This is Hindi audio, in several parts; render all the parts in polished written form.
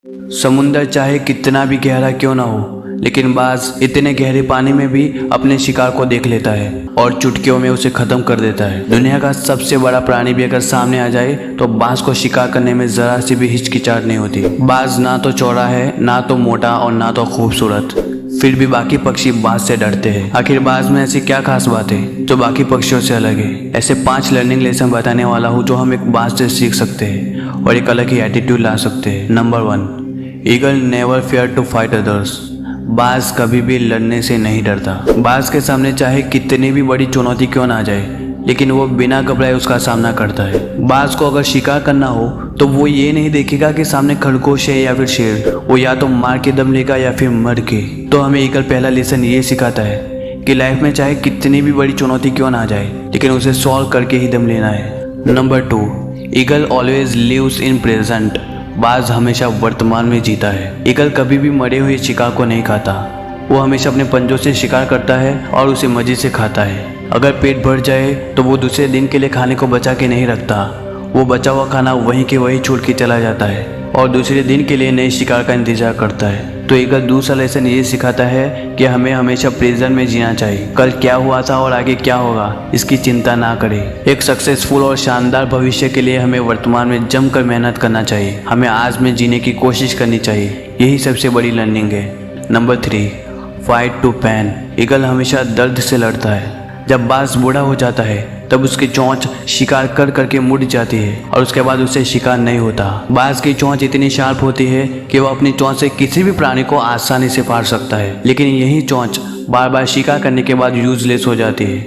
समुंदर चाहे कितना भी गहरा क्यों ना हो, लेकिन बाज इतने गहरे पानी में भी अपने शिकार को देख लेता है और चुटकियों में उसे खत्म कर देता है। दुनिया का सबसे बड़ा प्राणी भी अगर सामने आ जाए तो बाज को शिकार करने में जरा सी भी हिचकिचाहट नहीं होती। बाज ना तो चौड़ा है, ना तो मोटा और ना तो खूबसूरत, फिर भी बाकी पक्षी बाज से डरते हैं। आखिर बाज में ऐसी क्या खास बात है जो बाकी पक्षियों से अलग है? ऐसे 5 लर्निंग लेसन बताने वाला हूँ जो हम एक बाज से सीख सकते हैं और एक अलग ही एटीट्यूड ला सकते हैं। Number 1, eagle never fair to fight others. बाज कभी भी लड़ने से नहीं डरता। बाज के सामने चाहे कितनी भी बड़ी चुनौती क्यों ना आ जाए, लेकिन वो बिना घबराए उसका सामना करता है। बाज को अगर शिकार करना हो तो वो ये नहीं देखेगा कि सामने खरगोश है या फिर शेर, वो या तो मार के दम लेगा या फिर मर के। तो हमें ईगल पहला लेसन ये सिखाता है कि लाइफ में चाहे कितनी भी बड़ी चुनौती क्यों ना आ जाए, लेकिन उसे सॉल्व करके ही दम लेना है। Number 2, eagle always lives in present. बाज हमेशा वर्तमान में जीता है। ईगल कभी भी मरे हुए शिकार को नहीं खाता, वो हमेशा अपने पंजों से शिकार करता है और उसे मजे से खाता है। अगर पेट भर जाए तो वो दूसरे दिन के लिए खाने को बचा के नहीं रखता, वो बचा हुआ खाना वहीं के वहीं छोड़ के चला जाता है और दूसरे दिन के लिए नए शिकार का इंतजार करता है। तो ईगल दूसरा लेसन ये सिखाता है कि हमें हमेशा प्रेजेंट में जीना चाहिए। कल क्या हुआ था और आगे क्या होगा इसकी चिंता ना करें। एक सक्सेसफुल और शानदार भविष्य के लिए हमें वर्तमान में जमकर मेहनत करना चाहिए। हमें आज में जीने की कोशिश करनी चाहिए, यही सबसे बड़ी लर्निंग है। Number 3, fight to pain. Eagle हमेशा दर्द से लड़ता है। जब बाज बूढ़ा हो जाता है तब उसकी चोंच शिकार कर करके मुड़ जाती है और उसके बाद उसे शिकार नहीं होता। बाज की चोंच इतनी शार्प होती है कि वो अपनी चोंच से किसी भी प्राणी को आसानी से फाड़ सकता है, लेकिन यही चोंच बार बार शिकार करने के बाद यूजलेस हो जाती है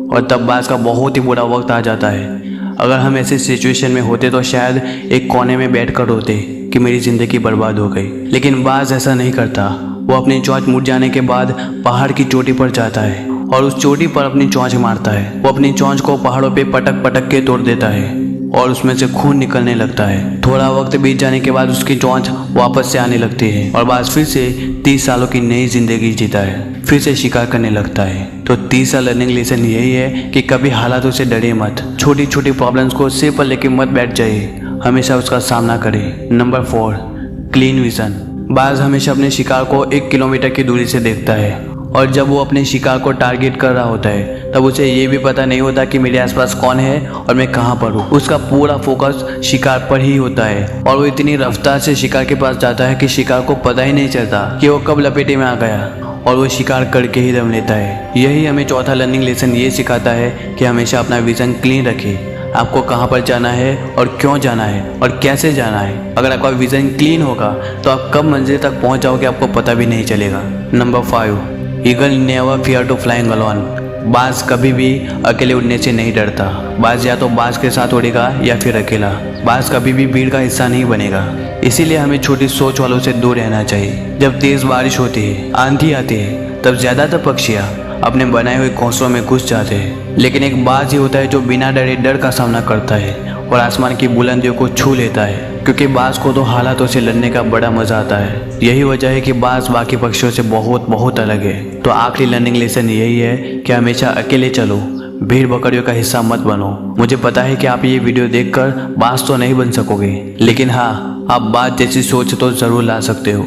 और तब बाज का बहुत ही बुरा वक्त आ जाता है। अगर हम ऐसे सिचुएशन में होते तो शायद एक कोने में बैठ कर रोते कि मेरी जिंदगी बर्बाद हो गई, लेकिन बाज ऐसा नहीं करता। वो अपनी चोंच मुड़ जाने के बाद पहाड़ की चोटी पर जाता है और उस चोटी पर अपनी चोंच मारता है। वो अपनी चोंच को पहाड़ों पे पटक पटक के तोड़ देता है और उसमें से खून निकलने लगता है। थोड़ा वक्त बीत जाने के बाद उसकी चोंच वापस से आने लगती है और बाज फिर से 30 सालों की नई जिंदगी जीता है, फिर से शिकार करने लगता है। तो तीसरा लर्निंग लेसन यही है कि कभी हालातों से डरे मत। छोटी छोटी प्रॉब्लम्स को सिर पर लेके मत बैठ जाइए, हमेशा उसका सामना करें। Number 4, clean vision. बाज हमेशा अपने शिकार को 1 किलोमीटर की दूरी से देखता है और जब वो अपने शिकार को टारगेट कर रहा होता है तब उसे ये भी पता नहीं होता कि मेरे आसपास कौन है और मैं कहाँ पर हूँ। उसका पूरा फोकस शिकार पर ही होता है और वो इतनी रफ्तार से शिकार के पास जाता है कि शिकार को पता ही नहीं चलता कि वो कब लपेटे में आ गया और वो शिकार करके ही दम लेता है। यही हमें चौथा लर्निंग लेसन ये सिखाता है कि हमेशा अपना विजन क्लीन रखें। आपको कहाँ पर जाना है और क्यों जाना है और कैसे जाना है। अगर आपका विजन क्लीन होगा तो आप कब मंजिल तक पहुँच जाओगे आपको पता भी नहीं चलेगा। Number 5, eagle never fear to flying alone. बाज कभी भी अकेले उड़ने से नहीं डरता। बाज या तो बाज के साथ उड़ेगा या फिर अकेला। बाज कभी भी भीड़ का हिस्सा नहीं बनेगा। इसीलिए हमें छोटी सोच वालों से दूर रहना चाहिए। जब तेज बारिश होती है, आंधी आती है, तब ज्यादातर पक्षियाँ अपने बनाए हुए घोंसलों में घुस जाते हैं, लेकिन एक बाज ही होता है जो बिना डरे डर का सामना करता है और आसमान की बुलंदियों को छू लेता है, क्योंकि बाज को तो हालातों से लड़ने का बड़ा मजा आता है। यही वजह है कि बाज बाकी पक्षियों से बहुत बहुत अलग है। तो आखिरी लर्निंग लेसन यही है कि हमेशा अकेले चलो, भीड़ बकरियों का हिस्सा मत बनो। मुझे पता है कि आप ये वीडियो देखकर बाज तो नहीं बन सकोगे, लेकिन हाँ, आप बाज जैसी सोच तो जरूर ला सकते हो।